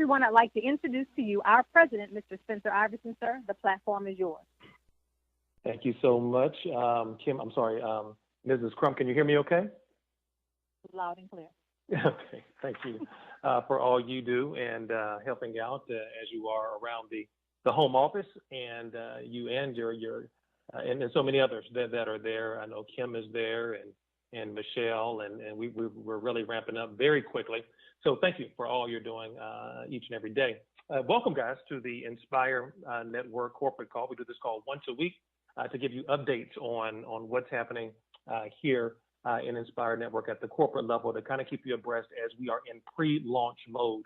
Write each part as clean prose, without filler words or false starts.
Everyone, I'd like to introduce to you our president, Mr. Spencer Iverson, sir. The platform is yours. Thank you so much. Mrs. Crump, can you hear me okay? Loud and clear. Okay, thank you for all you do and helping out as you are around the home office, and you and your and so many others that are there. I know Kim is there and Michelle, and we're really ramping up very quickly. So thank you for all you're doing each and every day. Welcome, guys, to the Nspire Network corporate call. We do this call once a week to give you updates on what's happening here in Nspire Network at the corporate level, to kind of keep you abreast as we are in pre-launch mode.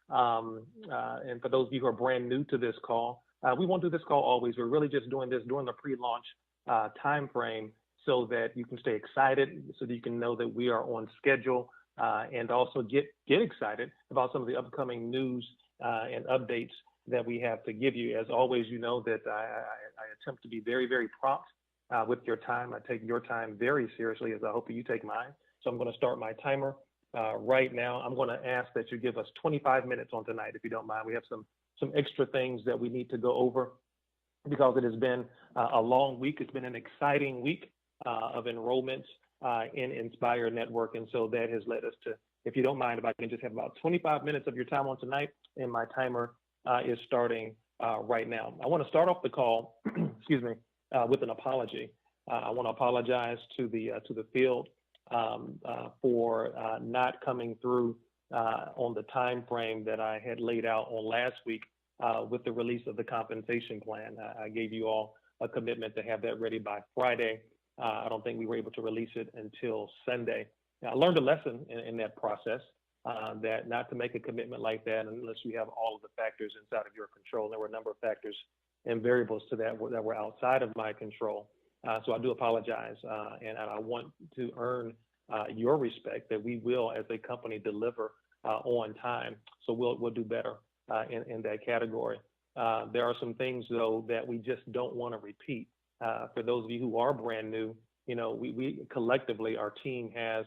And for those of you who are brand new to this call, we won't do this call always. We're really just doing this during the pre-launch time frame so that you can stay excited, so that you can know that we are on schedule, and also get excited about some of the upcoming news and updates that we have to give you. As always, you know that I attempt to be very, very prompt with your time. I take your time very seriously, as I hope you take mine. So I'm going to start my timer right now. I'm going to ask that you give us 25 minutes on tonight, if you don't mind. We have some extra things that we need to go over because it has been a long week. It's been an exciting week of enrollments in Nspire Network. And so that has led us to, if you don't mind, if I can just have about 25 minutes of your time on tonight, and my timer is starting right now. I want to start off the call, excuse me, with an apology. I want to apologize to the field for not coming through on the time frame that I had laid out on last week with the release of the compensation plan. I gave you all a commitment to have that ready by Friday. I don't think we were able to release it until Sunday. Now, I learned a lesson in that process, that not to make a commitment like that unless you have all of the factors inside of your control. There were a number of factors and variables to that were outside of my control. So I do apologize, and I want to earn your respect that we will, as a company, deliver on time. So we'll do better in that category. There are some things, though, that we just don't want to repeat. For those of you who are brand new, you know, we collectively, our team has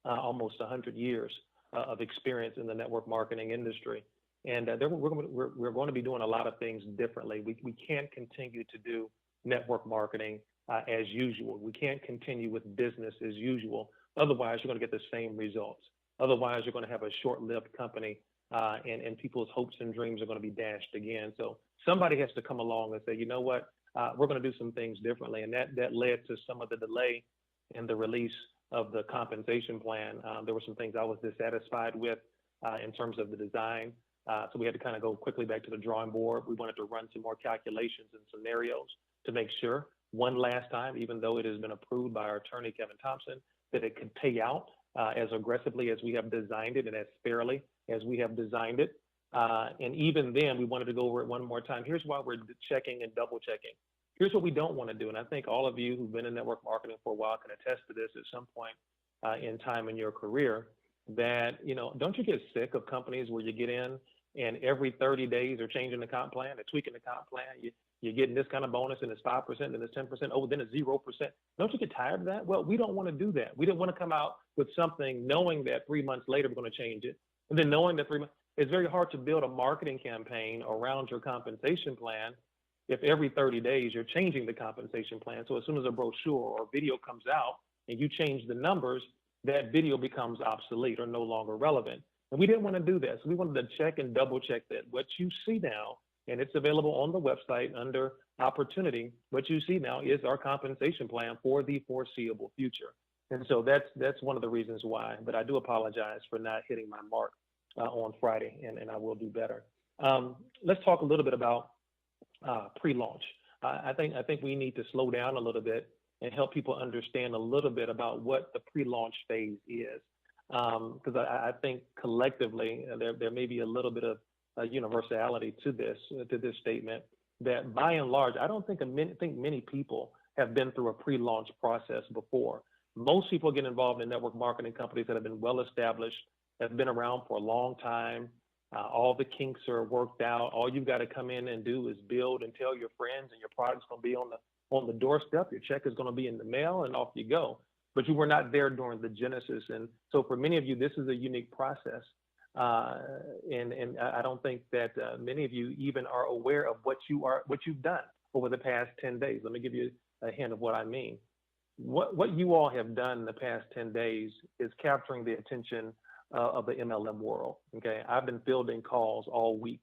almost 100 years of experience in the network marketing industry. And we're going to be doing a lot of things differently. We can't continue to do network marketing as usual. We can't continue with business as usual. Otherwise, you're going to get the same results. Otherwise, you're going to have a short-lived company, and people's hopes and dreams are going to be dashed again. So somebody has to come along and say, you know what, we're going to do some things differently. And that led to some of the delay in the release of the compensation plan. There were some things I was dissatisfied with in terms of the design. So we had to kind of go quickly back to the drawing board. We wanted to run some more calculations and scenarios to make sure one last time, even though it has been approved by our attorney, Kevin Thompson, that it could pay out as aggressively as we have designed it and as fairly as we have designed it. And even then, we wanted to go over it one more time. Here's why we're checking and double checking. Here's what we don't want to do. And I think all of you who've been in network marketing for a while can attest to this at some point in time in your career, that, you know, don't you get sick of companies where you get in and every 30 days they're changing the comp plan, they're tweaking the comp plan, you're getting this kind of bonus and it's 5% and it's 10%, oh, then it's 0%. Don't you get tired of that? Well, we don't want to do that. We didn't want to come out with something knowing that 3 months later we're going to change it. And then knowing that 3 months, it's very hard to build a marketing campaign around your compensation plan if every 30 days you're changing the compensation plan. So as soon as a brochure or video comes out and you change the numbers, that video becomes obsolete or no longer relevant. And we didn't want to do that. So we wanted to check and double check that. What you see now, and it's available on the website under opportunity, what you see now is our compensation plan for the foreseeable future. And so that's one of the reasons why. But I do apologize for not hitting my mark on Friday, and I will do better. Let's talk a little bit about pre-launch. I think we need to slow down a little bit and help people understand a little bit about what the pre-launch phase is. Because I think collectively there may be a little bit of universality to this statement, that by and large, I don't think many people have been through a pre-launch process before. Most people get involved in network marketing companies that have been well established, have been around for a long time. All the kinks are worked out. All you've got to come in and do is build and tell your friends, and your product's going to be on the doorstep. Your check is going to be in the mail, and off you go. But you were not there during the genesis. And so for many of you, this is a unique process. And I don't think that many of you even are aware of what you've done over the past 10 days. Let me give you a hint of what I mean. What you all have done in the past 10 days is capturing the attention of the MLM world. Okay, I've been fielding calls all week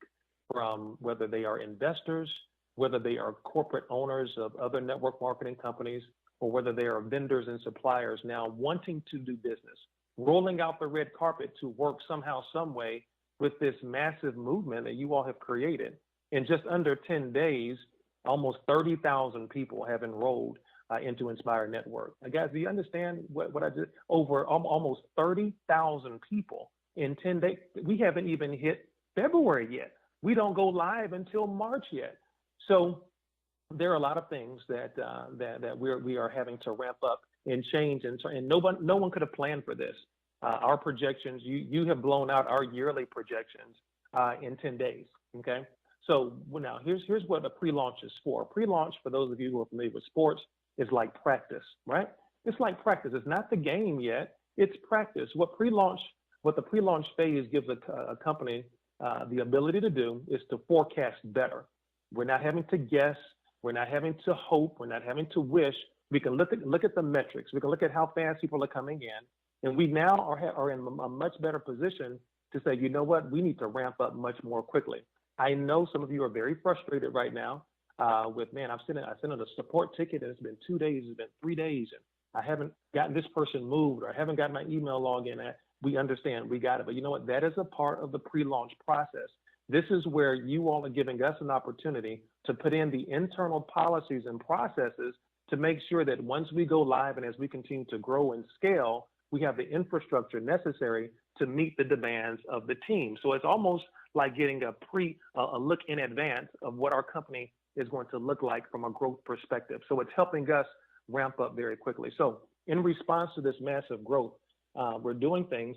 from whether they are investors, whether they are corporate owners of other network marketing companies, or whether they are vendors and suppliers now wanting to do business, rolling out the red carpet to work somehow, some way with this massive movement that you all have created. In just under 10 days, almost 30,000 people have enrolled into Nspire Network. Guys, do you understand what I just, over almost 30,000 people in 10 days? We haven't even hit February yet. We don't go live until March yet. So there are a lot of things that we are having to ramp up and change, and no one could have planned for this. Our projections, you have blown out our yearly projections in 10 days. Okay, so now here's what a pre-launch is for. Pre-launch, for those of you who are familiar with sports, is like practice, right? It's like practice. It's not the game yet. It's practice. What the pre-launch phase gives a company the ability to do is to forecast better. We're not having to guess. We're not having to hope. We're not having to wish. We can look at the metrics. We can look at how fast people are coming in, and we now are in a much better position to say, you know what, we need to ramp up much more quickly. I know some of you are very frustrated right now with, man, I sent in a support ticket and it's been 2 days, it's been 3 days, and I haven't gotten this person moved, or I haven't got my email login. We understand, we got it, but you know what? That is a part of the pre-launch process. This is where you all are giving us an opportunity to put in the internal policies and processes to make sure that once we go live and as we continue to grow and scale, we have the infrastructure necessary to meet the demands of the team. So it's almost like getting a look in advance of what our company is going to look like from a growth perspective. So it's helping us ramp up very quickly. So in response to this massive growth, we're doing things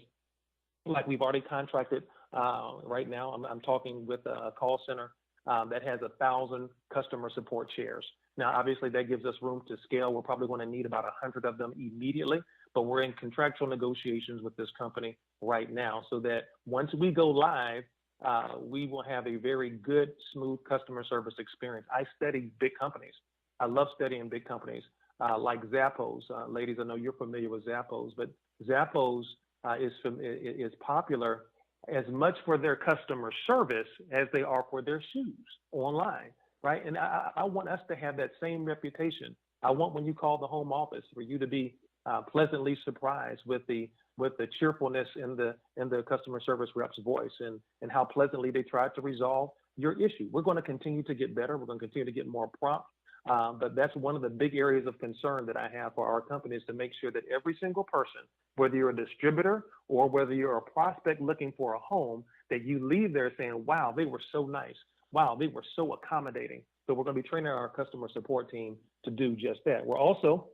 like we've already contracted. Right now, I'm talking with a call center that has 1,000 customer support chairs. Now, obviously, that gives us room to scale. We're probably going to need about 100 of them immediately, but we're in contractual negotiations with this company right now so that once we go live, we will have a very good, smooth customer service experience. I study big companies. I love studying big companies like Zappos. Ladies, I know you're familiar with Zappos, but Zappos is popular as much for their customer service as they are for their shoes online, right? And I want us to have that same reputation. I want, when you call the home office, for you to be pleasantly surprised with the cheerfulness in the customer service rep's voice and how pleasantly they try to resolve your issue. We're going to continue to get better. We're going to continue to get more prompt. But that's one of the big areas of concern that I have for our company, is to make sure that every single person, whether you're a distributor or whether you're a prospect looking for a home, that you leave there saying, wow, they were so nice. Wow, they were so accommodating. So we're going to be training our customer support team to do just that. We're also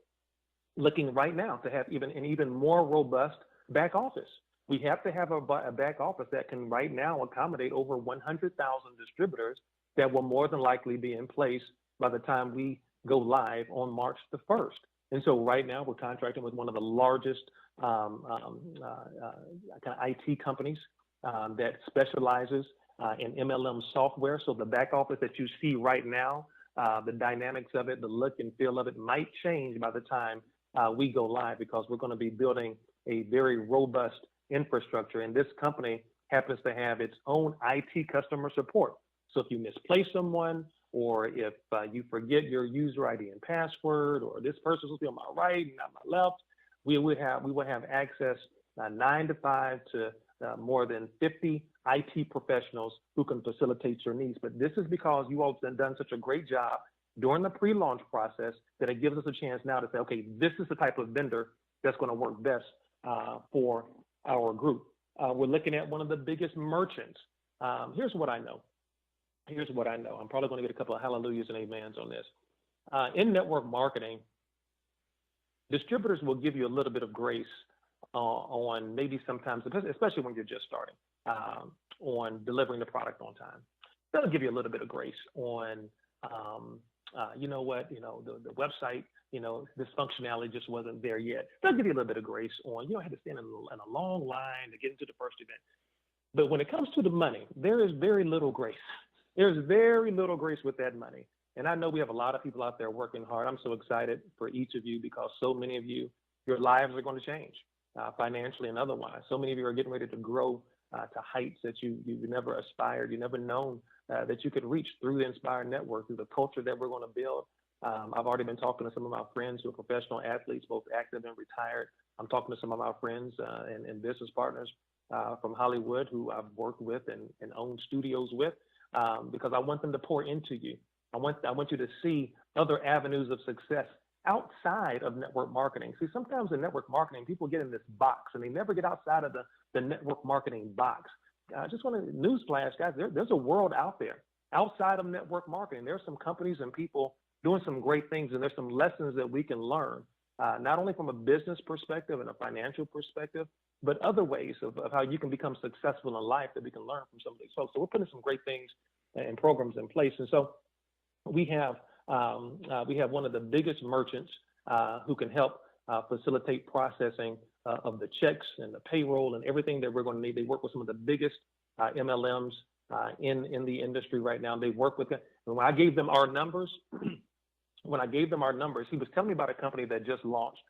looking right now to have an even more robust back office. We have to have a back office that can right now accommodate over 100,000 distributors that will more than likely be in place by the time we go live on March the 1st. And so right now we're contracting with one of the largest kind of IT companies that specializes in MLM software. So the back office that you see right now, the dynamics of it, the look and feel of it might change by the time we go live, because we're going to be building a very robust infrastructure. And this company happens to have its own IT customer support. So if you misplace someone, or if you forget your user ID and password, or this person will be on my right and not my left, we will have access 9 to 5 to more than 50 IT professionals who can facilitate your needs. But this is because you all have done such a great job during the pre-launch process that it gives us a chance now to say, okay, this is the type of vendor that's going to work best for our group. We're looking at one of the biggest merchants. Here's what I know. I'm probably going to get a couple of hallelujahs and amens on this. In network marketing, distributors will give you a little bit of grace on maybe sometimes, especially when you're just starting, on delivering the product on time. They'll give you a little bit of grace on, the website, this functionality just wasn't there yet. They'll give you a little bit of grace on, I had to stand in a long line to get into the first event. But when it comes to the money, there is very little grace. There's very little grace with that money. And I know we have a lot of people out there working hard. I'm so excited for each of you because so many of you, your lives are going to change financially and otherwise. So many of you are getting ready to grow to heights that you've never aspired, you never known that you could reach through the Nspire Network, through the culture that we're going to build. I've already been talking to some of my friends who are professional athletes, both active and retired. I'm talking to some of my friends and business partners from Hollywood who I've worked with and owned studios with because I want them to pour into you. I want you to see other avenues of success outside of network marketing. See, sometimes in network marketing, people get in this box and they never get outside of the network marketing box. I just want to newsflash, guys, there's a world out there outside of network marketing. There's some companies and people doing some great things, and there's some lessons that we can learn, not only from a business perspective and a financial perspective, but other ways of how you can become successful in life that we can learn from some of these folks. So we're putting some great things and programs in place. And so we have one of the biggest merchants who can help facilitate processing of the checks and the payroll and everything that we're going to need. They work with some of the biggest MLMs in the industry right now. They work with them. And when I gave them our numbers, he was telling me about a company that just launched.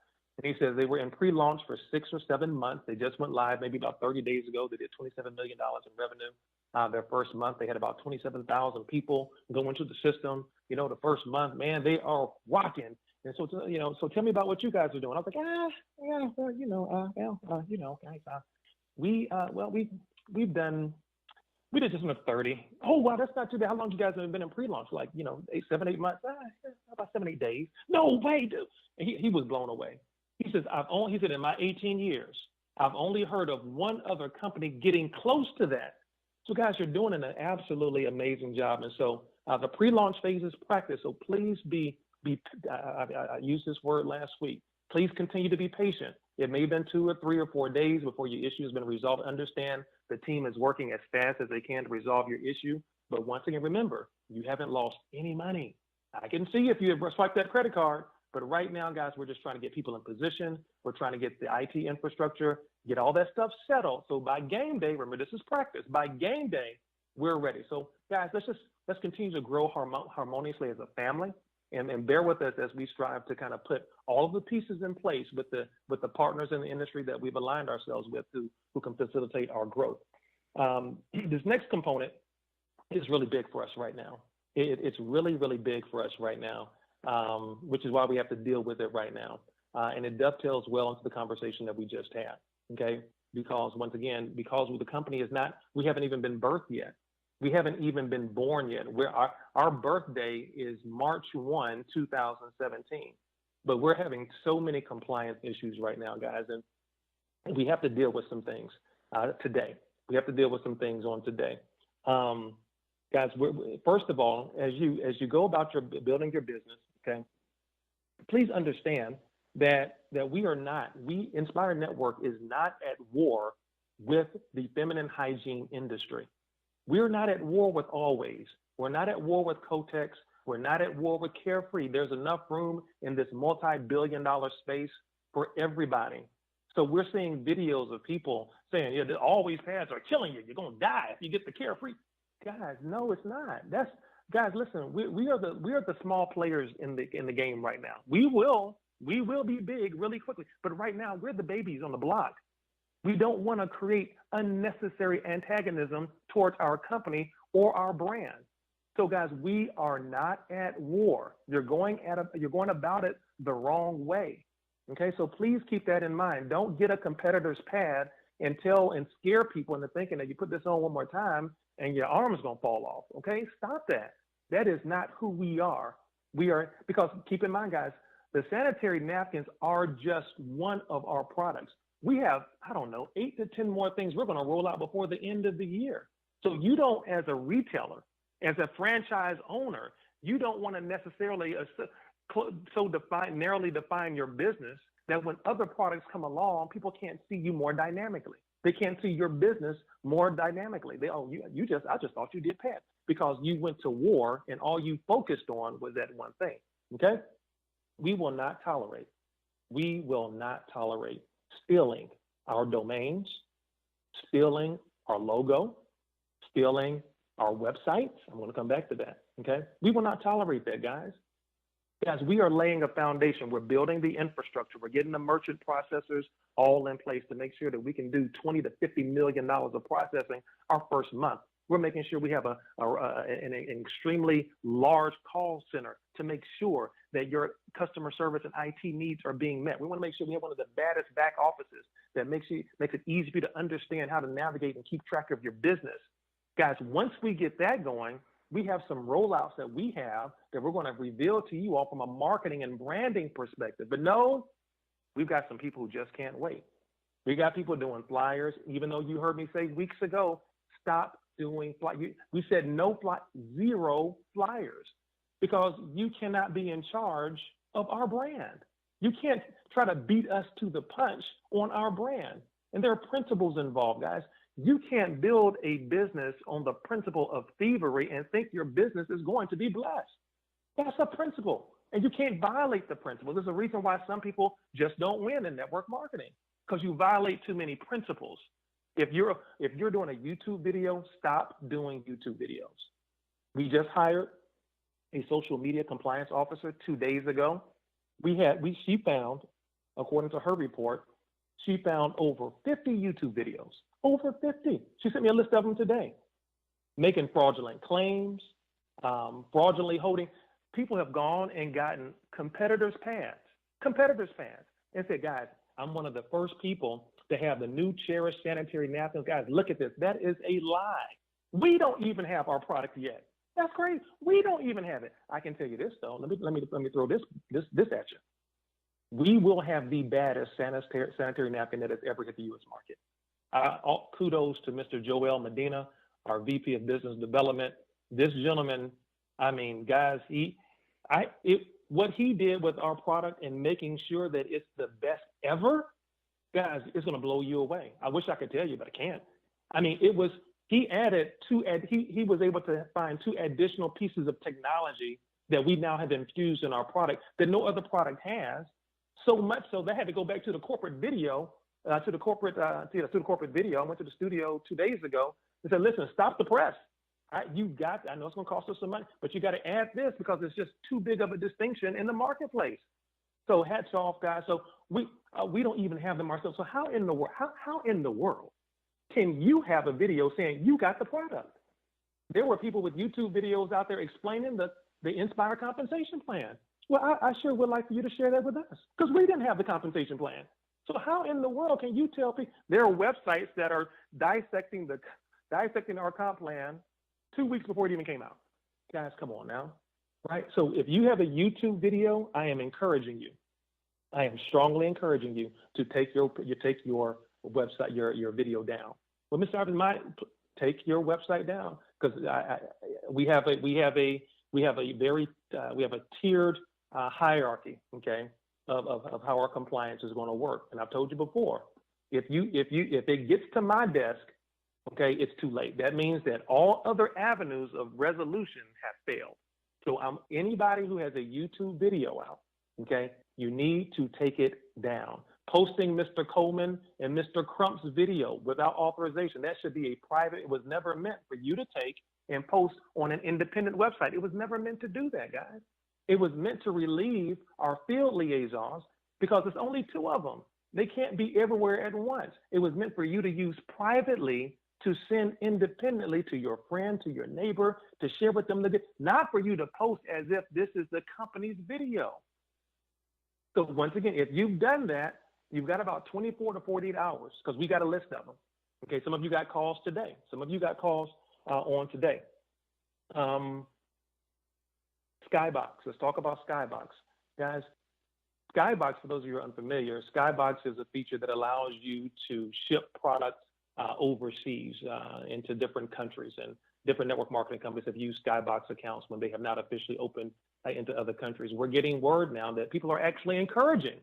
And he says they were in pre-launch for 6 or 7 months. They just went live maybe about 30 days ago. They did $27 million in revenue. Their first month, they had about 27,000 people go into the system. You know, the first month, man, they are rocking. And so, so tell me about what you guys are doing. I was like, we did just under 30. Oh, wow, that's not too bad. How long you guys have been in pre-launch? Like, 7, 8 months? About 7, 8 days. No way, dude. And he was blown away. He says, he said, in my 18 years, I've only heard of one other company getting close to that. So guys, you're doing an absolutely amazing job. And so the pre-launch phase is practice. So please I used this word last week. Please continue to be patient. It may have been 2 or 3 or 4 days before your issue has been resolved. Understand the team is working as fast as they can to resolve your issue. But once again, remember, you haven't lost any money. I can see if you swipe that credit card, but right now, guys, we're just trying to get people in position. We're trying to get the IT infrastructure, get all that stuff settled. So by game day, remember, this is practice. By game day, we're ready. So guys, let's continue to grow harmoniously as a family. And bear with us as we strive to kind of put all of the pieces in place with the partners in the industry that we've aligned ourselves with who can facilitate our growth. This next component is really big for us right now. It's really, really big for us right now, which is why we have to deal with it right now. And it dovetails well into the conversation that we just had, okay? Because once again, because the company we haven't even been birthed yet. We haven't even been born yet. Our birthday is March 1, 2017. But we're having so many compliance issues right now, guys. And we have to deal with some things today. We have to deal with some things on today. Guys, first of all, as you go about building your business, okay, please understand that Nspire Network is not at war with the feminine hygiene industry. We're not at war with Always. We're not at war with Kotex. We're not at war with Carefree. There's enough room in this multi-billion-dollar space for everybody. So we're seeing videos of people saying, the Always pads are killing you. You're going to die if you get the Carefree. Guys, no, it's not. Guys, listen, we are the small players in the game right now. We will be big really quickly. But right now, we're the babies on the block. We don't want to create unnecessary antagonism towards our company or our brand. So guys, we are not at war. You're going about it the wrong way. Okay, so please keep that in mind. Don't get a competitor's pad and scare people into thinking that you put this on one more time and your arm's gonna fall off. Okay, stop that. That is not who we are. Because keep in mind, guys, the sanitary napkins are just one of our products. We have, 8 to 10 more things we're going to roll out before the end of the year. So you don't, as a retailer, as a franchise owner, you don't want to necessarily narrowly define your business that when other products come along, people can't see you more dynamically. They can't see your business more dynamically. I just thought you did pads because you went to war and all you focused on was that one thing. Okay? We will not tolerate stealing our domains, stealing our logo, stealing our websites. I'm going to come back to that, okay? We will not tolerate that, guys. Guys, we are laying a foundation. We're building the infrastructure. We're getting the merchant processors all in place to make sure that we can do $20 to $50 million of processing our first month. We're making sure we have an extremely large call center to make sure that your customer service and IT needs are being met. We want to make sure we have one of the baddest back offices that makes it easy for you to understand how to navigate and keep track of your business. Guys, once we get that going, we have some rollouts that we have that we're going to reveal to you all from a marketing and branding perspective. But no, we've got some people who just can't wait. We got people doing flyers, even though you heard me say weeks ago, stop doing flyers. We said zero flyers, because you cannot be in charge of our brand. You can't try to beat us to the punch on our brand. And there are principles involved, guys. You can't build a business on the principle of thievery and think your business is going to be blessed. That's a principle. And you can't violate the principle. There's a reason why some people just don't win in network marketing, because you violate too many principles. If you're doing a YouTube video, stop doing YouTube videos. We just hired a social media compliance officer 2 days ago. She found, according to her report, she found over 50 YouTube videos. Over 50. She sent me a list of them today. Making fraudulent claims, fraudulently holding. People have gone and gotten competitors' pads, and said, guys, I'm one of the first people to have the new cherished sanitary napkins. Guys, look at this. That is a lie. We don't even have our product yet. That's crazy. We don't even have it. I can tell you this though. Let me throw this at you. We will have the baddest sanitary napkin that has ever hit the U.S. market. Kudos to Mr. Joel Medina, our VP of Business Development. This gentleman, I mean, guys, what he did with our product and making sure that it's the best ever, guys, it's going to blow you away. I wish I could tell you, but I can't. I mean, he was able to find 2 additional pieces of technology that we now have infused in our product that no other product has. So much so they had to go back to the corporate video, to the corporate video. I went to the studio 2 days ago and said, listen, stop the press. I know it's going to cost us some money, but you got to add this because it's just too big of a distinction in the marketplace. So hats off, guys. So we don't even have them ourselves. So how in the world can you have a video saying you got the product? There were people with YouTube videos out there explaining the Nspire compensation plan. Well, I sure would like for you to share that with us, because we didn't have the compensation plan. So how in the world can you tell people? There are websites that are dissecting our comp plan 2 weeks before it even came out. Guys, come on now, right? So if you have a YouTube video, I am strongly encouraging you to take your website, your video down. Well, Mr. Iverson, take your website down, because we have a tiered hierarchy, okay, of how our compliance is going to work. And I've told you before, if it gets to my desk, okay, it's too late. That means that all other avenues of resolution have failed. So anybody who has a YouTube video out, okay, you need to take it down. Posting Mr. Coleman and Mr. Crump's video without authorization, that should be a private. It was never meant for you to take and post on an independent website. It was never meant to do that, guys. It was meant to relieve our field liaisons, because there's only 2 of them. They can't be everywhere at once. It was meant for you to use privately, to send independently to your friend, to your neighbor, to share with them, not for you to post as if this is the company's video. So once again, if you've done that, you've got about 24 to 48 hours, because we got a list of them. Okay, some of you got calls today. Some of you got calls on today. Skybox, let's talk about Skybox. Guys, Skybox, for those of you who are unfamiliar, Skybox is a feature that allows you to ship products overseas into different countries, and different network marketing companies have used Skybox accounts when they have not officially opened into other countries. We're getting word now that people are actually encouraging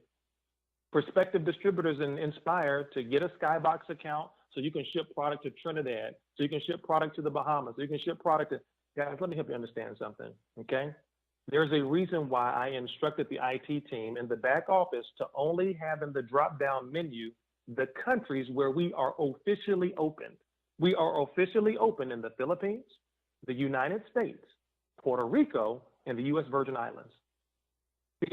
prospective distributors in Nspire to get a Skybox account so you can ship product to Trinidad, so you can ship product to the Bahamas, so you can ship product to, guys, let me help you understand something, okay? There's a reason why I instructed the IT team in the back office to only have in the drop-down menu the countries where we are officially open. We are officially open in the Philippines, the United States, Puerto Rico, and the U.S. Virgin Islands.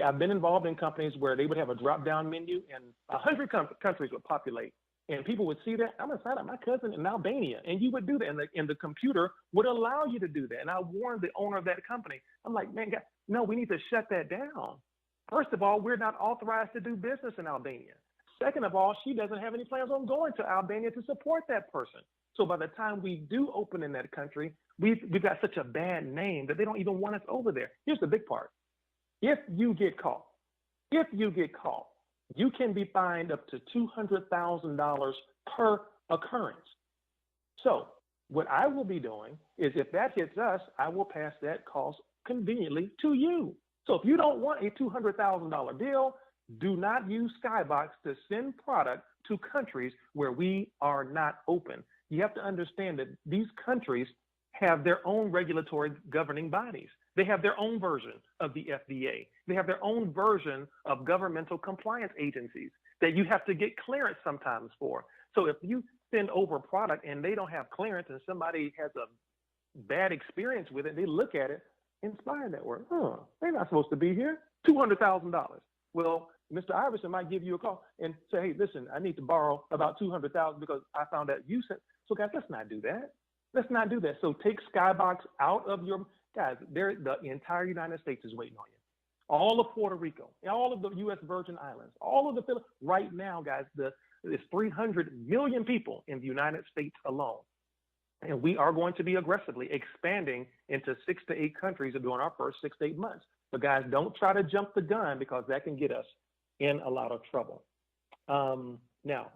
I've been involved in companies where they would have a drop-down menu and 100 countries would populate. And people would see that, I'm going to sign up my cousin in Albania. And you would do that. And the computer would allow you to do that. And I warned the owner of that company. I'm like, man, God, no, we need to shut that down. First of all, we're not authorized to do business in Albania. Second of all, she doesn't have any plans on going to Albania to support that person. So by the time we do open in that country, we've got such a bad name that they don't even want us over there. Here's the big part. If you get caught, you can be fined up to $200,000 per occurrence. So what I will be doing is if that hits us, I will pass that cost conveniently to you. So if you don't want a $200,000 bill, do not use Skybox to send product to countries where we are not open. You have to understand that these countries have their own regulatory governing bodies. They have their own version of the FDA. They have their own version of governmental compliance agencies that you have to get clearance sometimes for. So if you send over a product and they don't have clearance and somebody has a bad experience with it, they look at it, Nspire Network, they're not supposed to be here, $200,000. Well, Mr. Iverson might give you a call and say, hey, listen, I need to borrow about $200,000 because I found out you said, so guys, let's not do that. Let's not do that. So take Skybox out of your, guys, the entire United States is waiting on you. All of Puerto Rico, all of the U.S. Virgin Islands, all of the Philippines, right now, guys, there's 300 million people in the United States alone. And we are going to be aggressively expanding into 6 to 8 countries during our first 6 to 8 months. But guys, don't try to jump the gun because that can get us in a lot of trouble. Now,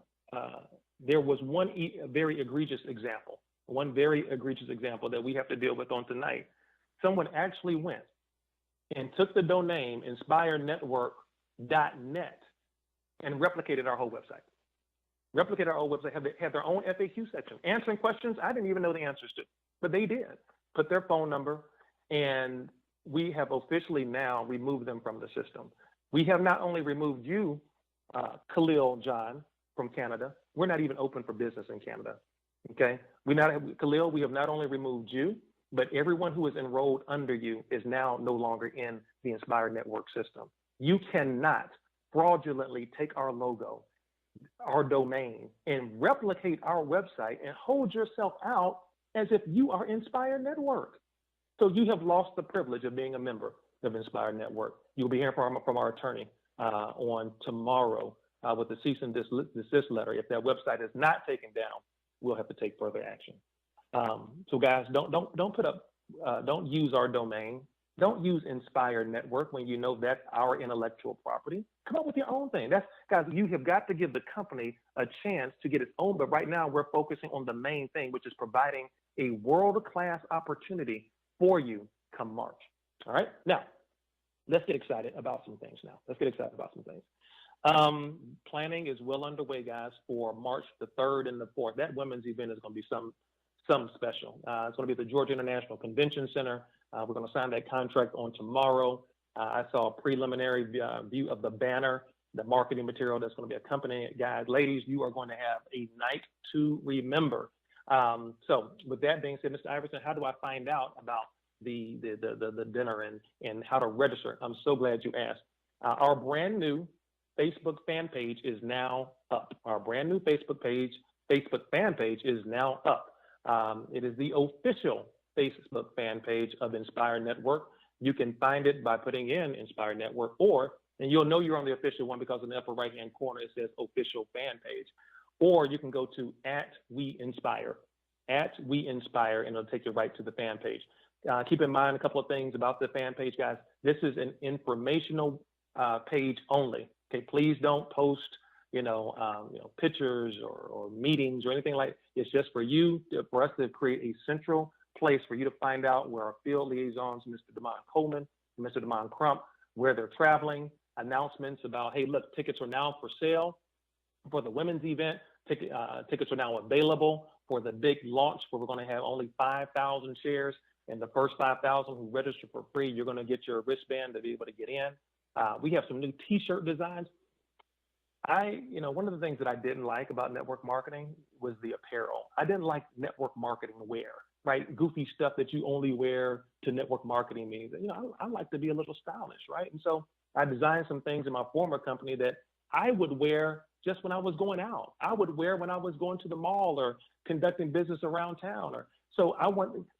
there was one very egregious example that we have to deal with on tonight. Someone actually went and took the domain inspirenetwork.net and replicated our whole website. Had their own FAQ section, answering questions I didn't even know the answers to, but they did. Put their phone number, and we have officially now removed them from the system. We have not only removed you, Khalil John, from Canada. We're not even open for business in Canada. Okay, Khalil, we have not only removed you, but everyone who is enrolled under you is now no longer in the Nspire Network system. You cannot fraudulently take our logo, our domain, and replicate our website and hold yourself out as if you are Nspire Network. So you have lost the privilege of being a member of Nspire Network. You'll be hearing from our attorney on tomorrow with the cease and desist letter. If that website is not taken down, we'll have to take further action. So guys, don't use our domain. Don't use Nspire Network when you know that's our intellectual property. Come up with your own thing. Guys, you have got to give the company a chance to get its own, but right now we're focusing on the main thing, which is providing a world-class opportunity for you come March. All right, now let's get excited about some things Planning is well underway, guys, for March the 3rd and the 4th. That women's event is going to be something special. It's going to be at the Georgia International Convention Center. We're going to sign that contract on tomorrow. I saw a preliminary view of the banner, the marketing material that's going to be accompanying it. Guys, ladies, you are going to have a night to remember. So with that being said, Mr. Iverson, how do I find out about the dinner and how to register? I'm so glad you asked. Our brand new Facebook fan page is now up. Our brand new Facebook fan page is now up. It is the official Facebook fan page of Nspire Network. You can find it by putting in Nspire Network, and you'll know you're on the official one because in the upper right-hand corner it says official fan page. Or you can go to @WeInspire, @WeInspire, and it'll take you right to the fan page. Keep in mind a couple of things about the fan page, guys. This is an informational page only. Okay, please don't post, pictures or meetings or anything like. It's just for us to create a central place for you to find out where our field liaisons, Mr. Damon Coleman, and Mr. Damon Crump, where they're traveling, announcements about, hey, look, tickets are now for sale for the women's event. Tickets are now available for the big launch where we're going to have only 5,000 shares. And the first 5,000 who register for free, you're going to get your wristband to be able to get in. We have some new T-shirt designs. One of the things that I didn't like about network marketing was the apparel. I didn't like network marketing wear, right? Goofy stuff that you only wear to network marketing meetings. I like to be a little stylish, right? And so I designed some things in my former company that I would wear just when I was going out. I would wear when I was going to the mall or conducting business around town. So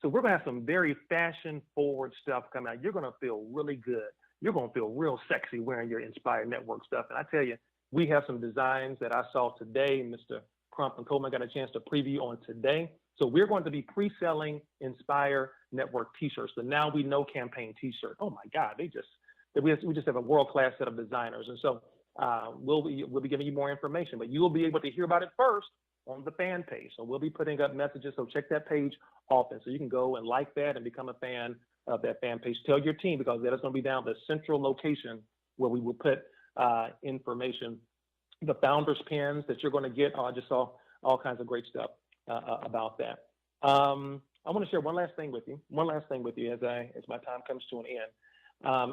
we're gonna have some very fashion forward stuff coming out. You're gonna feel really good. You're gonna feel real sexy wearing your Nspire Network stuff. And I tell you, we have some designs that I saw today. Mr. Crump and Coleman got a chance to preview on today. So we're going to be pre-selling Nspire Network T-shirts, the Now We Know campaign T-shirt. Oh my God, we just have a world-class set of designers. And so we'll be giving you more information, but you will be able to hear about it first on the fan page. So we'll be putting up messages. So check that page often. So you can go and like that and become a fan of that fan page. Tell your team, because that is going to be down the central location where we will put information. The founders pins that you're going to get. I just saw all kinds of great stuff about that. I want to share one last thing with you as my time comes to an end.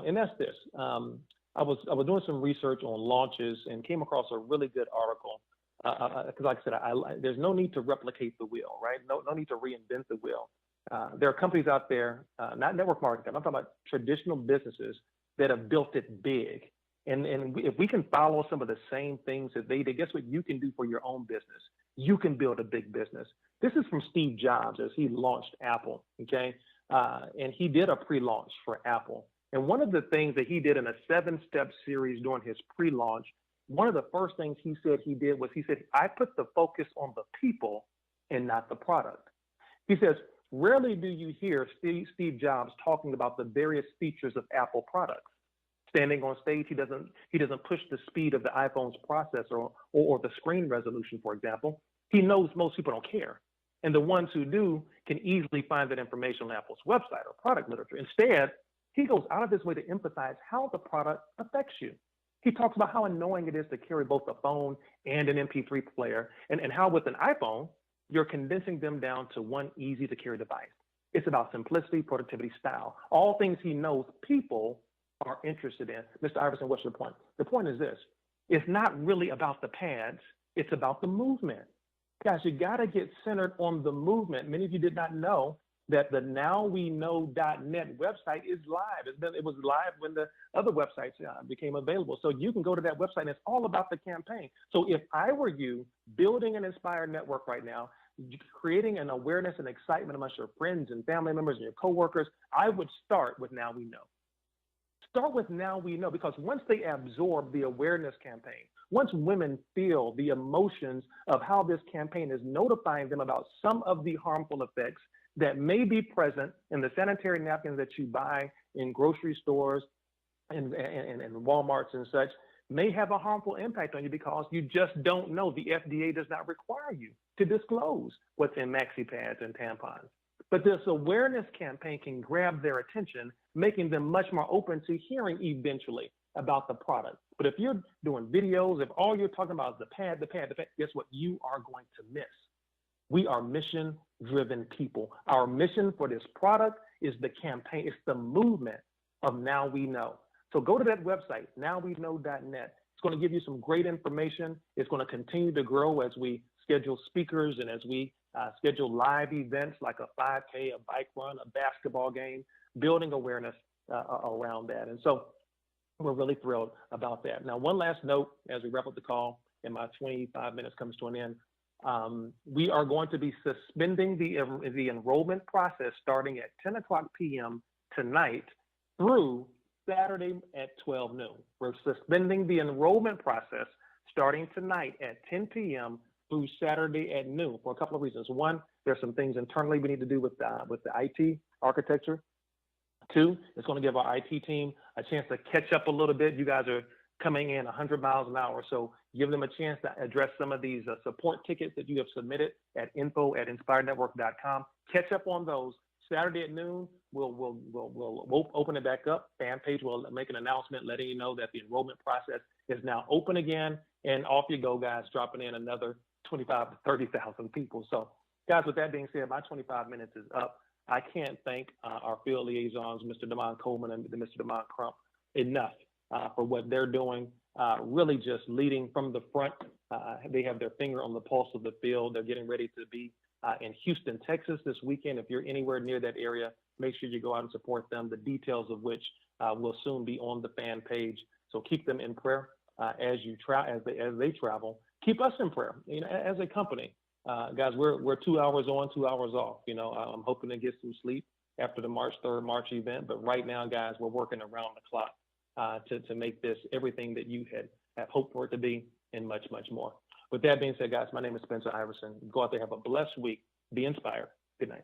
And that's this. I was doing some research on launches and came across a really good article. Because like I said, there's no need to replicate the wheel, right? No need to reinvent the wheel. There are companies out there, not network marketing, I'm talking about traditional businesses that have built it big. And if we can follow some of the same things that they did, guess what you can do for your own business? You can build a big business. This is from Steve Jobs as he launched Apple, okay? And he did a pre-launch for Apple. And one of the things that he did in a 7-step series during his pre-launch, one of the first things he said he did was he said, I put the focus on the people and not the product. He says, rarely do you hear Steve Jobs talking about the various features of Apple products. Standing on stage, he doesn't push the speed of the iPhone's processor or the screen resolution, for example. He knows most people don't care. And the ones who do can easily find that information on Apple's website or product literature. Instead, he goes out of his way to emphasize how the product affects you. He talks about how annoying it is to carry both a phone and an MP3 player, and how with an iPhone, you're condensing them down to one easy to carry device. It's about simplicity, productivity, style, all things he knows people are interested in. Mr. Iverson, what's your point? The point is this. It's not really about the pads. It's about the movement. Guys, you got to get centered on the movement. Many of you did not know that the nowweknow.net website is live. It was live when the other websites became available. So you can go to that website and it's all about the campaign. So if I were you building an Nspire network right now, creating an awareness and excitement amongst your friends and family members and your coworkers, I would start with Now We Know. Start with Now We Know, because once they absorb the awareness campaign, once women feel the emotions of how this campaign is notifying them about some of the harmful effects that may be present in the sanitary napkins that you buy in grocery stores and Walmarts and such, may have a harmful impact on you because you just don't know. The FDA does not require you to disclose what's in maxi pads and tampons. But this awareness campaign can grab their attention, making them much more open to hearing eventually about the product. But if you're doing videos, if all you're talking about is the pad, guess what? You are going to miss. We are mission-driven people. Our mission for this product is the campaign. It's the movement of Now We Know. So go to that website, nowweknow.net. It's going to give you some great information. It's going to continue to grow as we schedule speakers and as we schedule live events like a 5K, a bike run, a basketball game, building awareness around that. And so we're really thrilled about that. Now, one last note as we wrap up the call and my 25 minutes comes to an end. We are going to be suspending the enrollment process starting at 10 o'clock p.m. tonight through Saturday at 12 noon. We're suspending the enrollment process starting tonight at 10 p.m. through Saturday at noon for a couple of reasons. One, there's some things internally we need to do with the IT architecture. Two, it's going to give our IT team a chance to catch up a little bit. You guys are coming in 100 miles an hour, so give them a chance to address some of these support tickets that you have submitted at info@nspirenetwork.com. Catch up on those. Saturday at noon, we'll open it back up. Fan page will make an announcement letting you know that the enrollment process is now open again, and off you go, guys, dropping in another 25 to 30,000 people. So, guys, with that being said, my 25 minutes is up. I can't thank our field liaisons, Mr. Damon Coleman and Mr. Damon Crump, enough for what they're doing really just leading from the front. They have their finger on the pulse of the field. They're getting ready to be in Houston, Texas this weekend. If you're anywhere near that area, make sure you go out and support them, the details of which will soon be on the fan page. So keep them in prayer as they travel. Keep us in prayer. You know, as a company, guys, we're 2 hours on, 2 hours off. You know, I'm hoping to get some sleep after the March 3rd March event. But right now, guys, we're working around the clock to make this everything that you have hoped for it to be, and much, much more. With that being said, guys, my name is Spencer Iverson. Go out there, have a blessed week. Be inspired. Good night.